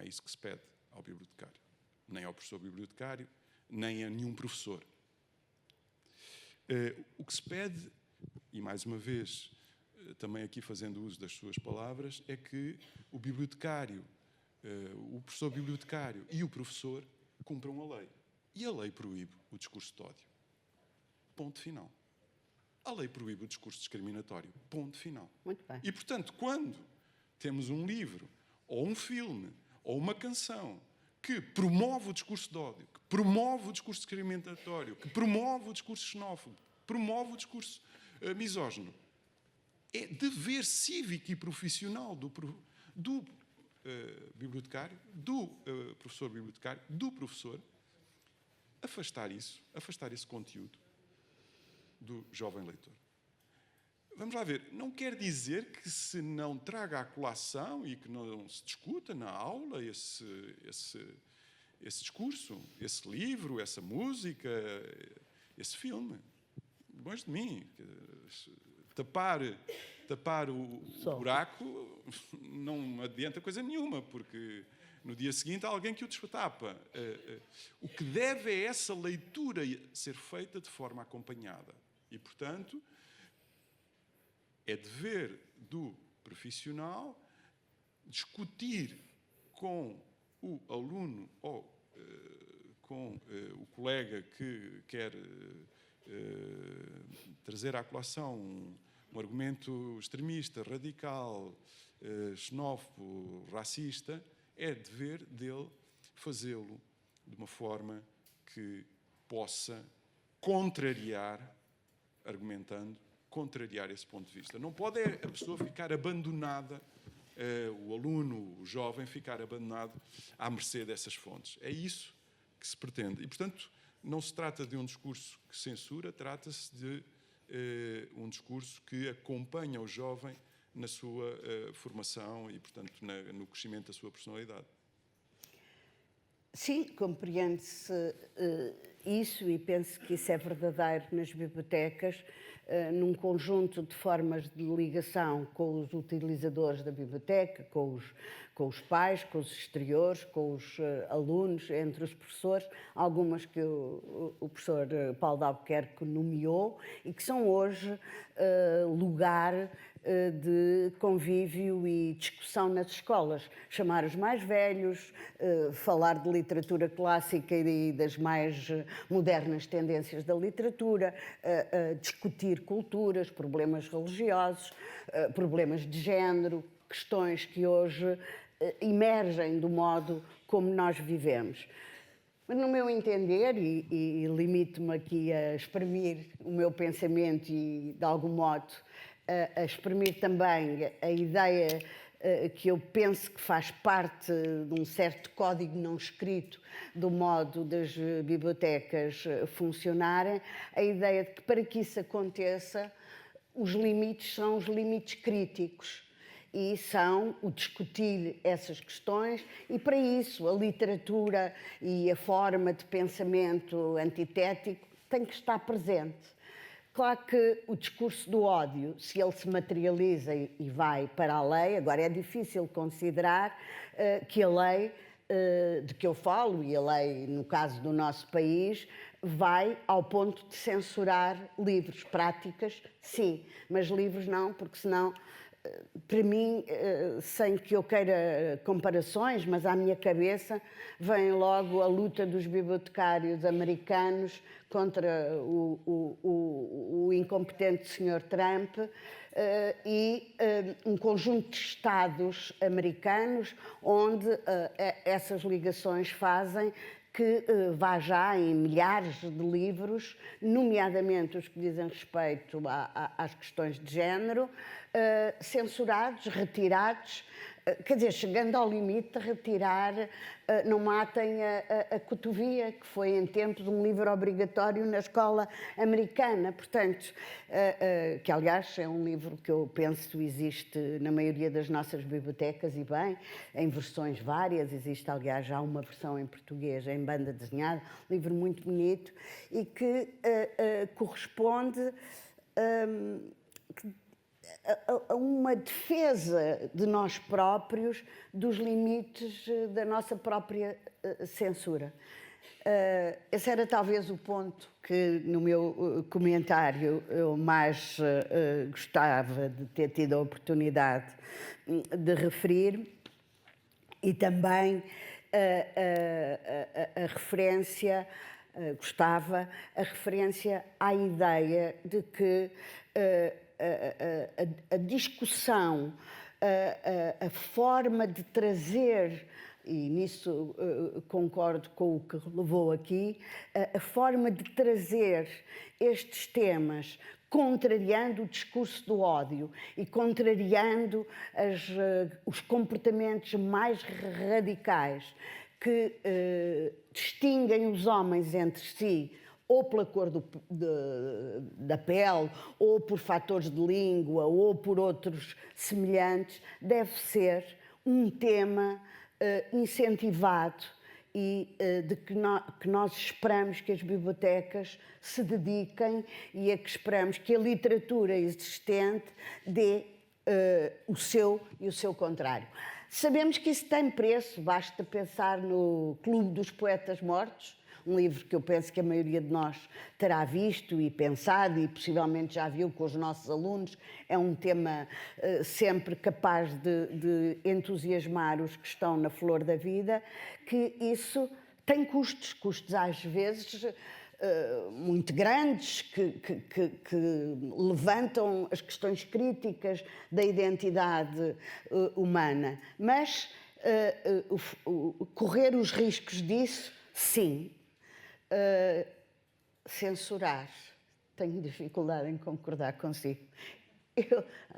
isso que se pede ao bibliotecário, nem ao professor bibliotecário, nem a nenhum professor. O que se pede, e mais uma vez, também aqui fazendo uso das suas palavras, é que o bibliotecário, o professor bibliotecário e o professor cumpram a lei. E a lei proíbe o discurso de ódio. Ponto final. A lei proíbe o discurso discriminatório. Ponto final. Muito bem. E, portanto, quando temos um livro, ou um filme, ou uma canção que promove o discurso de ódio, que promove o discurso discriminatório, que promove o discurso xenófobo, promove o discurso misógino, é dever cívico e profissional do bibliotecário, do professor bibliotecário, do professor, afastar esse conteúdo do jovem leitor. Vamos lá ver, não quer dizer que se não traga à colação e que não se discuta na aula esse discurso, esse livro, essa música, esse filme. Longe de mim. Tapar o buraco não adianta coisa nenhuma, porque no dia seguinte há alguém que o destapa. O que deve é essa leitura ser feita de forma acompanhada. E, portanto, é dever do profissional discutir com o aluno ou com o colega que quer trazer à colação um argumento extremista, radical, xenófobo, racista, é dever dele fazê-lo de uma forma que possa contrariar, argumentando, contrariar esse ponto de vista. Não pode a pessoa ficar abandonada, o aluno, o jovem, ficar abandonado à mercê dessas fontes. É isso que se pretende. E, portanto, não se trata de um discurso que censura, trata-se de um discurso que acompanha o jovem na sua formação e, portanto, no crescimento da sua personalidade. Sim, compreende-se isso e penso que isso é verdadeiro nas bibliotecas, num conjunto de formas de ligação com os utilizadores da biblioteca, com os pais, com os exteriores, com os alunos, entre os professores, algumas que o professor Paulo de Albuquerque nomeou e que são hoje lugar de convívio e discussão nas escolas. Chamar os mais velhos, falar de literatura clássica e das mais modernas tendências da literatura, discutir culturas, problemas religiosos, problemas de género, questões que hoje emergem do modo como nós vivemos. Mas no meu entender, e limito-me aqui a exprimir o meu pensamento e, de algum modo, a exprimir também a ideia que eu penso que faz parte de um certo código não escrito do modo das bibliotecas funcionarem, a ideia de que para que isso aconteça, os limites são os limites críticos e são o discutir essas questões e para isso a literatura e a forma de pensamento antitético tem que estar presente. Claro que o discurso do ódio, se ele se materializa e vai para a lei, agora é difícil considerar que a lei de que eu falo, e a lei, no caso do nosso país, vai ao ponto de censurar livros. Práticas, sim, mas livros não, porque senão, para mim, sem que eu queira comparações, mas à minha cabeça vem logo a luta dos bibliotecários americanos contra o incompetente Sr. Trump e um conjunto de estados americanos onde essas ligações fazem que vá já em milhares de livros, nomeadamente os que dizem respeito às questões de género, censurados, retirados, quer dizer, chegando ao limite de retirar Não Matem a Cotovia, que foi em tempos um livro obrigatório na escola americana, portanto, que aliás é um livro que eu penso existe na maioria das nossas bibliotecas e bem, em versões várias, existe aliás já uma versão em português, em banda desenhada, um livro muito bonito e que corresponde a uma defesa de nós próprios dos limites da nossa própria censura. Esse era talvez o ponto que no meu comentário eu mais gostava de ter tido a oportunidade de referir e também a referência, gostava, a referência à ideia de que a discussão, a forma de trazer, e nisso concordo com o que levou aqui, a forma de trazer estes temas contrariando o discurso do ódio e contrariando os comportamentos mais radicais que distinguem os homens entre si, ou pela cor da pele, ou por fatores de língua, ou por outros semelhantes, deve ser um tema incentivado e de que nós esperamos que as bibliotecas se dediquem e a que esperamos que a literatura existente dê o seu contrário. Sabemos que isso tem preço, basta pensar no Clube dos Poetas Mortos, um livro que eu penso que a maioria de nós terá visto e pensado e possivelmente já viu com os nossos alunos. É um tema sempre capaz de entusiasmar os que estão na flor da vida, que isso tem custos às vezes muito grandes, que levantam as questões críticas da identidade humana, mas correr os riscos disso, sim. Censurar, tenho dificuldade em concordar consigo.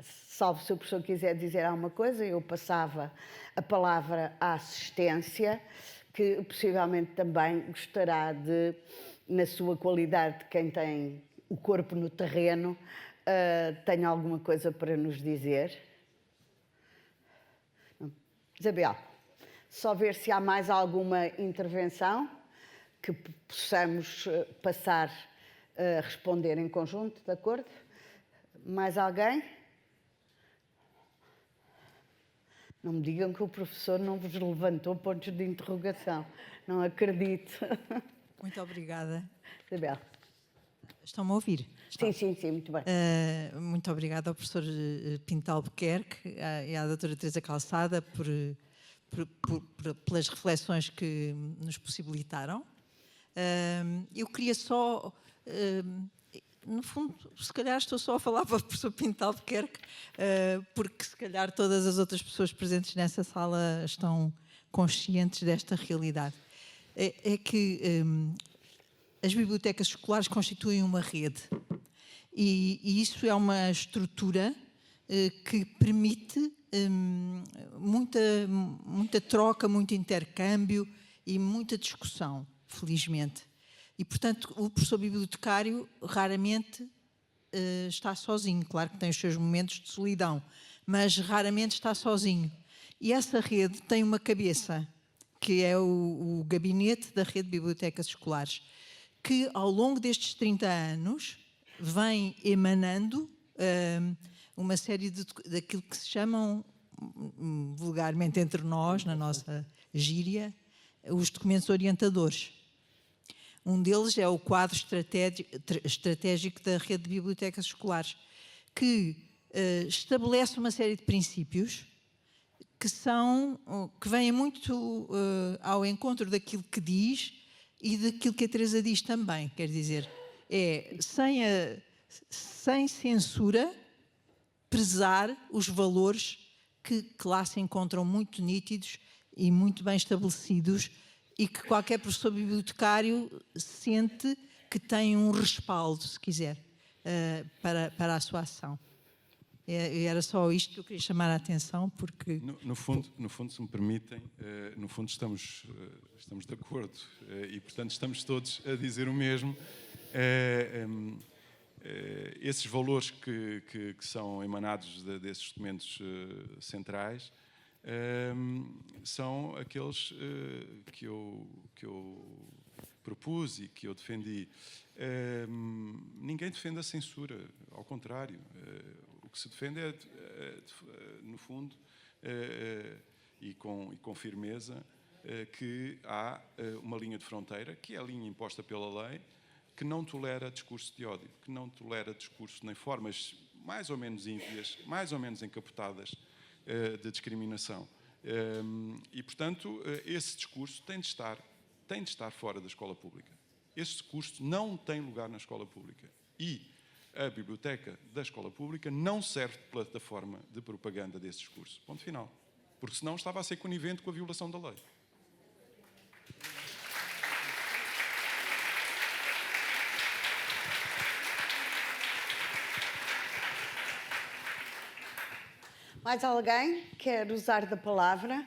Salvo se o professor quiser dizer alguma coisa, eu passava a palavra à assistência, que possivelmente também gostará de, na sua qualidade de quem tem o corpo no terreno, tem alguma coisa para nos dizer. Isabel, só ver se há mais alguma intervenção que possamos passar a responder em conjunto, de acordo? Mais alguém? Não me digam que o professor não vos levantou pontos de interrogação. Não acredito. Muito obrigada. Isabel. Estão-me a ouvir? Sim, muito bem. Muito obrigada ao professor Pinto Albuquerque e à doutora Teresa Calçada pelas reflexões que nos possibilitaram. Eu queria só, no fundo, se calhar estou só a falar para o professor Pinto Albuquerque, porque se calhar todas as outras pessoas presentes nessa sala estão conscientes desta realidade. É que as bibliotecas escolares constituem uma rede e isso é uma estrutura que permite muita troca, muito intercâmbio e muita discussão, felizmente. E, portanto, o professor bibliotecário raramente está sozinho. Claro que tem os seus momentos de solidão, mas raramente está sozinho. E essa rede tem uma cabeça, que é o gabinete da rede de bibliotecas escolares, que ao longo destes 30 anos vem emanando uma série daquilo que se chamam, vulgarmente entre nós, na nossa gíria, os documentos orientadores. Um deles é o quadro estratégico da rede de bibliotecas escolares, que estabelece uma série de princípios que vêm muito ao encontro daquilo que diz e daquilo que a Teresa diz também. Quer dizer, sem censura, prezar os valores que lá se encontram muito nítidos e muito bem estabelecidos e que qualquer professor bibliotecário sente que tem um respaldo, se quiser, para a sua ação. Era só isto que eu queria chamar a atenção, porque... No fundo, se me permitem, no fundo estamos de acordo e, portanto, estamos todos a dizer o mesmo. Esses valores que são emanados desses documentos centrais são aqueles que eu propus e que eu defendi. Ninguém defende a censura, ao contrário. O que se defende é, no fundo, e com firmeza, que há uma linha de fronteira, que é a linha imposta pela lei, que não tolera discurso de ódio, que não tolera discurso nem formas mais ou menos ímpias, mais ou menos encapotadas de discriminação. E, portanto, esse discurso tem de estar fora da escola pública. Esse discurso não tem lugar na escola pública. E a biblioteca da escola pública não serve de plataforma de propaganda desse discurso. Ponto final. Porque senão estava a ser conivente com a violação da lei. Mais alguém quer usar da palavra?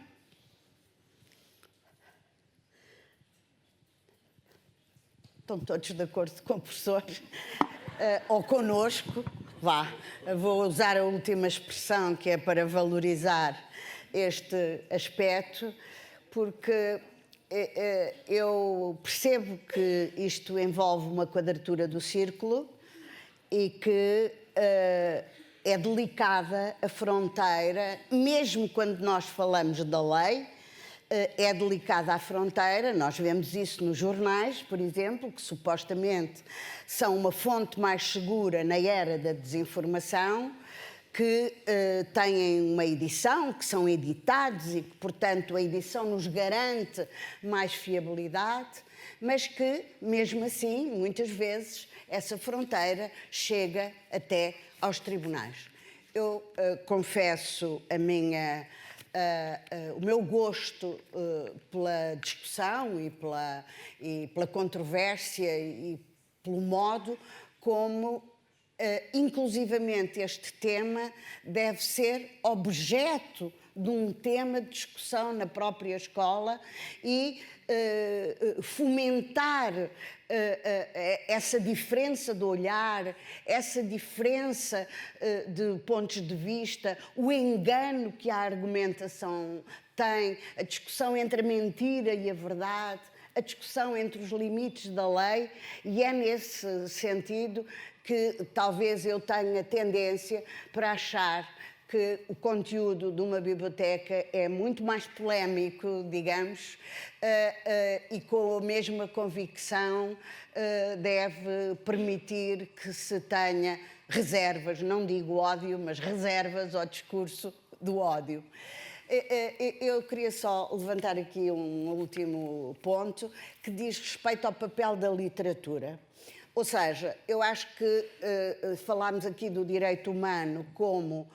Estão todos de acordo com o professor? Ou connosco? Vá, vou usar a última expressão, que é para valorizar este aspecto, porque eu percebo que isto envolve uma quadratura do círculo e que é delicada a fronteira, mesmo quando nós falamos da lei, é delicada a fronteira. Nós vemos isso nos jornais, por exemplo, que supostamente são uma fonte mais segura na era da desinformação, que têm uma edição, que são editados e que, portanto, a edição nos garante mais fiabilidade, mas que, mesmo assim, muitas vezes, essa fronteira chega até aos tribunais. Eu confesso a minha o meu gosto pela discussão e pela controvérsia e pelo modo como, inclusivamente, este tema deve ser objeto de um tema de discussão na própria escola e fomentar essa diferença de olhar, essa diferença de pontos de vista, o engano que a argumentação tem, a discussão entre a mentira e a verdade, a discussão entre os limites da lei, e é nesse sentido que talvez eu tenha tendência para achar que o conteúdo de uma biblioteca é muito mais polémico, digamos, e com a mesma convicção deve permitir que se tenha reservas, não digo ódio, mas reservas ao discurso do ódio. Eu queria só levantar aqui um último ponto que diz respeito ao papel da literatura. Ou seja, eu acho que falámos aqui do direito humano como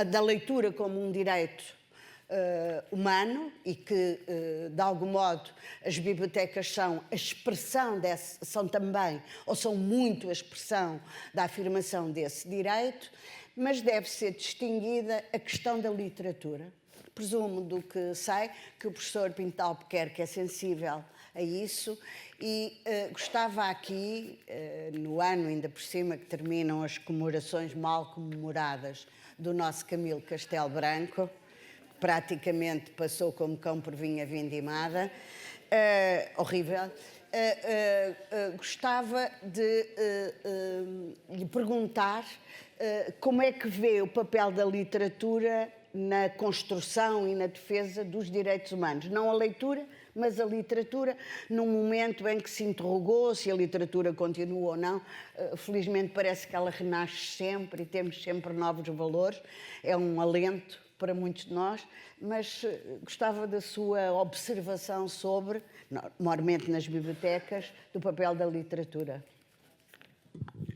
da leitura como um direito humano e que, de algum modo, as bibliotecas são a expressão são também, ou são muito a expressão da afirmação desse direito, mas deve ser distinguida a questão da literatura. Presumo do que sei que o professor Pinto Albuquerque é sensível a isso e gostava aqui, no ano ainda por cima que terminam as comemorações mal comemoradas do nosso Camilo Castelo Branco, que praticamente passou como cão por vinha vindimada, horrível, gostava de lhe perguntar como é que vê o papel da literatura na construção e na defesa dos direitos humanos. Não a leitura, mas a literatura, num momento em que se interrogou se a literatura continua ou não. Felizmente parece que ela renasce sempre e temos sempre novos valores. É um alento para muitos de nós, mas gostava da sua observação sobre, normalmente nas bibliotecas, do papel da literatura.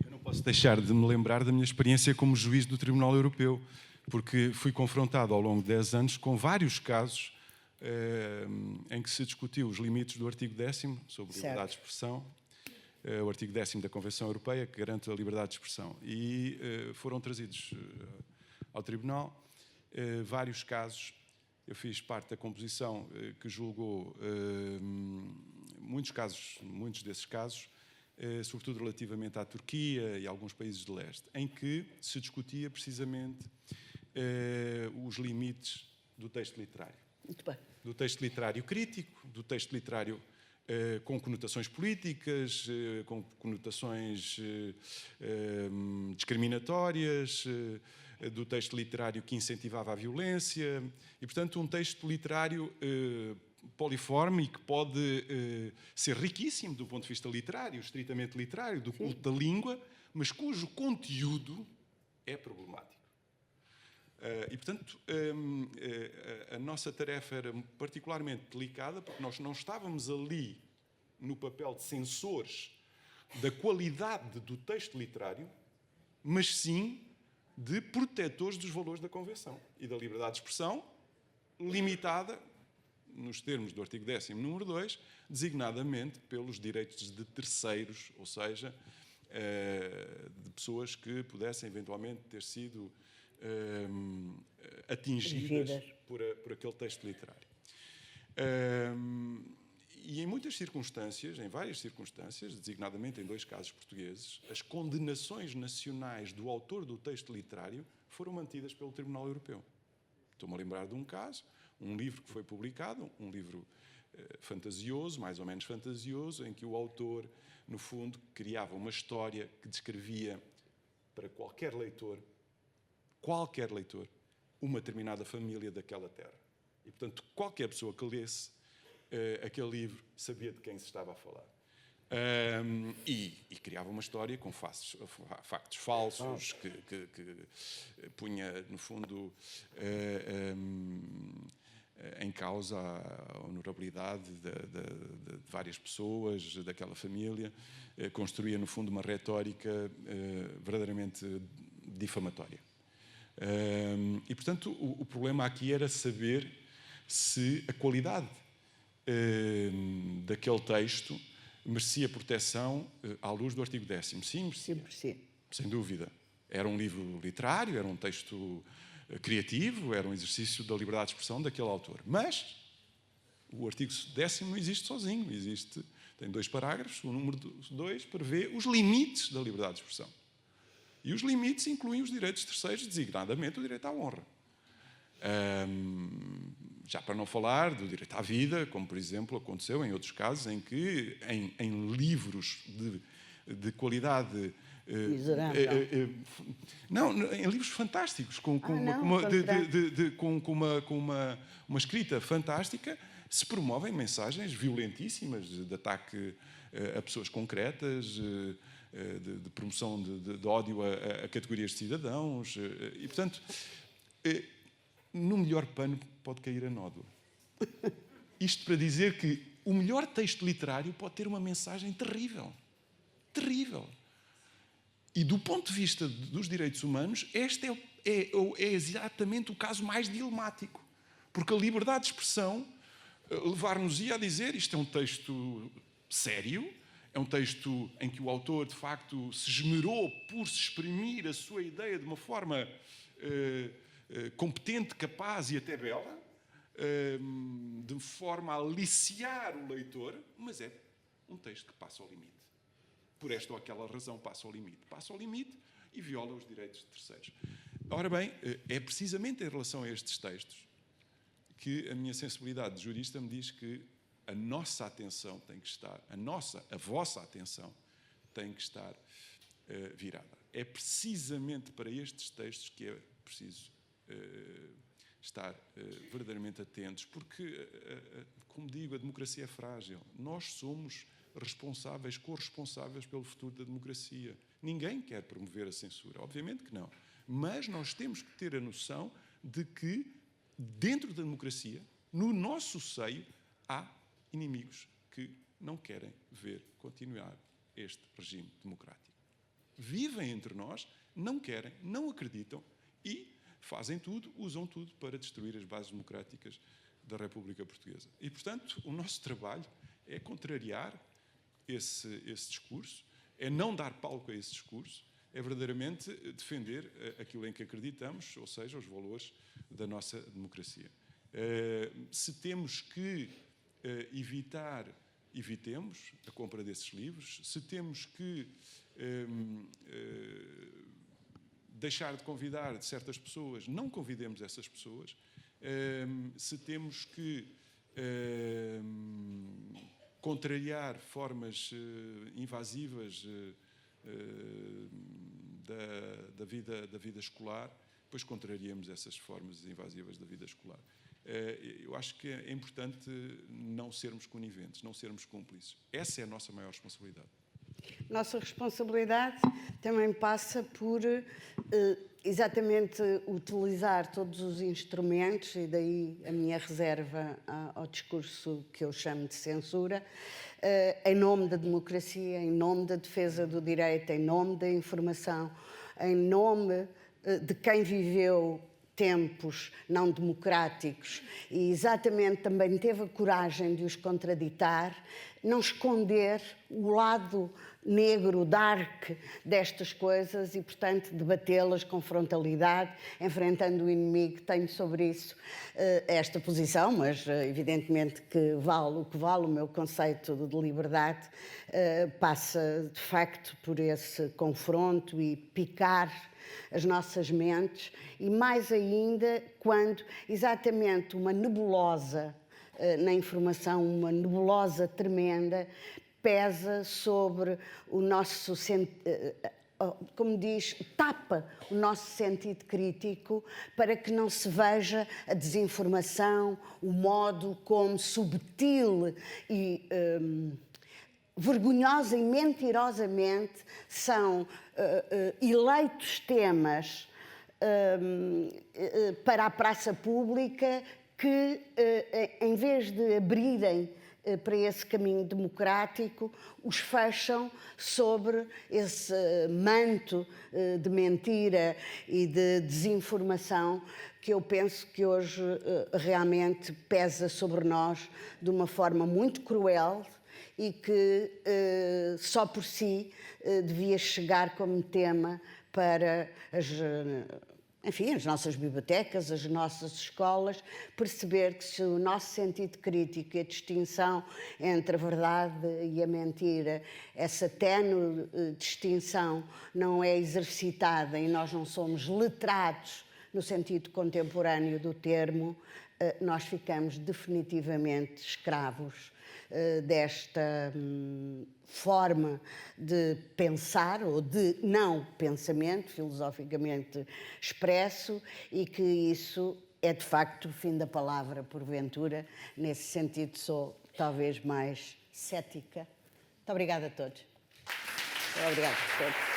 Eu não posso deixar de me lembrar da minha experiência como juiz do Tribunal Europeu, porque fui confrontado ao longo de 10 anos com vários casos em que se discutiu os limites do artigo 10º sobre a liberdade de expressão, o artigo 10º da Convenção Europeia, que garante a liberdade de expressão. E foram trazidos ao Tribunal vários casos. Eu fiz parte da composição que julgou muitos desses casos, sobretudo relativamente à Turquia e a alguns países de leste, em que se discutia precisamente os limites do texto literário. Muito bem. Do texto literário crítico, do texto literário com conotações políticas, com conotações discriminatórias, do texto literário que incentivava a violência, e, portanto, um texto literário poliforme e que pode ser riquíssimo do ponto de vista literário, estritamente literário, do culto da língua, mas cujo conteúdo é problemático. E, portanto, a nossa tarefa era particularmente delicada, porque nós não estávamos ali no papel de censores da qualidade do texto literário, mas sim de protetores dos valores da Convenção e da liberdade de expressão, limitada, nos termos do artigo 10º, número 2, designadamente pelos direitos de terceiros, ou seja, de pessoas que pudessem eventualmente ter sido atingidas por aquele texto literário. E em muitas circunstâncias, em várias circunstâncias, designadamente em 2 casos portugueses, as condenações nacionais do autor do texto literário foram mantidas pelo Tribunal Europeu. Estou-me a lembrar de um caso, um livro que foi publicado, um livro fantasioso, mais ou menos fantasioso, em que o autor, no fundo, criava uma história que descrevia para qualquer leitor, uma determinada família daquela terra. E, portanto, qualquer pessoa que lesse aquele livro sabia de quem se estava a falar. E criava uma história com factos falsos, que punha, no fundo, em causa a honorabilidade de várias pessoas daquela família, construía, no fundo, uma retórica verdadeiramente difamatória. E, portanto, o problema aqui era saber se a qualidade daquele texto merecia proteção à luz do artigo 10º. Sim, merecia. Sim. Sem dúvida. Era um livro literário, era um texto criativo, era um exercício da liberdade de expressão daquele autor. Mas o artigo 10º não existe sozinho. Tem 2 parágrafos. O número 2 prevê os limites da liberdade de expressão. E os limites incluem os direitos terceiros, designadamente o direito à honra. Já para não falar do direito à vida, como, por exemplo, aconteceu em outros casos em que, em livros de qualidade... não, em livros fantásticos, com uma escrita fantástica, se promovem mensagens violentíssimas de ataque a pessoas concretas, de promoção de ódio a categorias de cidadãos. E, portanto, no melhor pano pode cair a nódoa. Isto para dizer que o melhor texto literário pode ter uma mensagem terrível. Terrível. E do ponto de vista dos direitos humanos, este é exatamente o caso mais dilemático. Porque a liberdade de expressão levar-nos-ia a dizer isto é um texto sério, é um texto em que o autor, de facto, se esmerou por se exprimir a sua ideia de uma forma competente, capaz e até bela, de forma a aliciar o leitor, mas é um texto que passa ao limite. Por esta ou aquela razão passa ao limite. Passa ao limite e viola os direitos de terceiros. Ora bem, é precisamente em relação a estes textos que a minha sensibilidade de jurista me diz que a nossa atenção tem que estar, a vossa atenção tem que estar virada. É precisamente para estes textos que é preciso estar verdadeiramente atentos, porque, como digo, a democracia é frágil. Nós somos responsáveis, corresponsáveis pelo futuro da democracia. Ninguém quer promover a censura, obviamente que não. Mas nós temos que ter a noção de que, dentro da democracia, no nosso seio, há inimigos que não querem ver continuar este regime democrático. Vivem entre nós, não querem, não acreditam e fazem tudo, usam tudo para destruir as bases democráticas da República Portuguesa. E, portanto, o nosso trabalho é contrariar esse discurso, é não dar palco a esse discurso, é verdadeiramente defender aquilo em que acreditamos, ou seja, os valores da nossa democracia. Se temos que evitemos a compra desses livros. Se temos que deixar de convidar certas pessoas, não convidemos essas pessoas. Se temos que contrariar formas invasivas da vida escolar, depois contrariamos essas formas invasivas da vida escolar. Eu acho que é importante não sermos coniventes, não sermos cúmplices. Essa é a nossa maior responsabilidade. Nossa responsabilidade também passa por exatamente utilizar todos os instrumentos, e daí a minha reserva ao discurso que eu chamo de censura, em nome da democracia, em nome da defesa do direito, em nome da informação, em nome de quem viveu tempos não democráticos e exatamente também teve a coragem de os contraditar, não esconder o lado negro, dark destas coisas e, portanto, debatê-las com frontalidade, enfrentando o inimigo. Tenho sobre isso esta posição, mas evidentemente que vale o que vale. O meu conceito de liberdade passa, de facto, por esse confronto e picar as nossas mentes, e mais ainda quando exatamente uma nebulosa na informação, uma nebulosa tremenda, pesa sobre o nosso, como diz, tapa o nosso sentido crítico para que não se veja a desinformação, o modo como subtil e vergonhosa e mentirosamente são eleitos temas para a praça pública que, em vez de abrirem para esse caminho democrático, os fecham sobre esse manto de mentira e de desinformação que eu penso que hoje realmente pesa sobre nós de uma forma muito cruel e que só por si devia chegar como tema para as nossas bibliotecas, as nossas escolas, perceber que se o nosso sentido crítico e a distinção entre a verdade e a mentira, essa ténue distinção não é exercitada e nós não somos letrados no sentido contemporâneo do termo, nós ficamos definitivamente escravos desta forma de pensar ou de não pensamento, filosoficamente expresso, e que isso é de facto o fim da palavra, porventura. Nesse sentido sou talvez mais cética. Muito obrigada a todos. Obrigada a todos.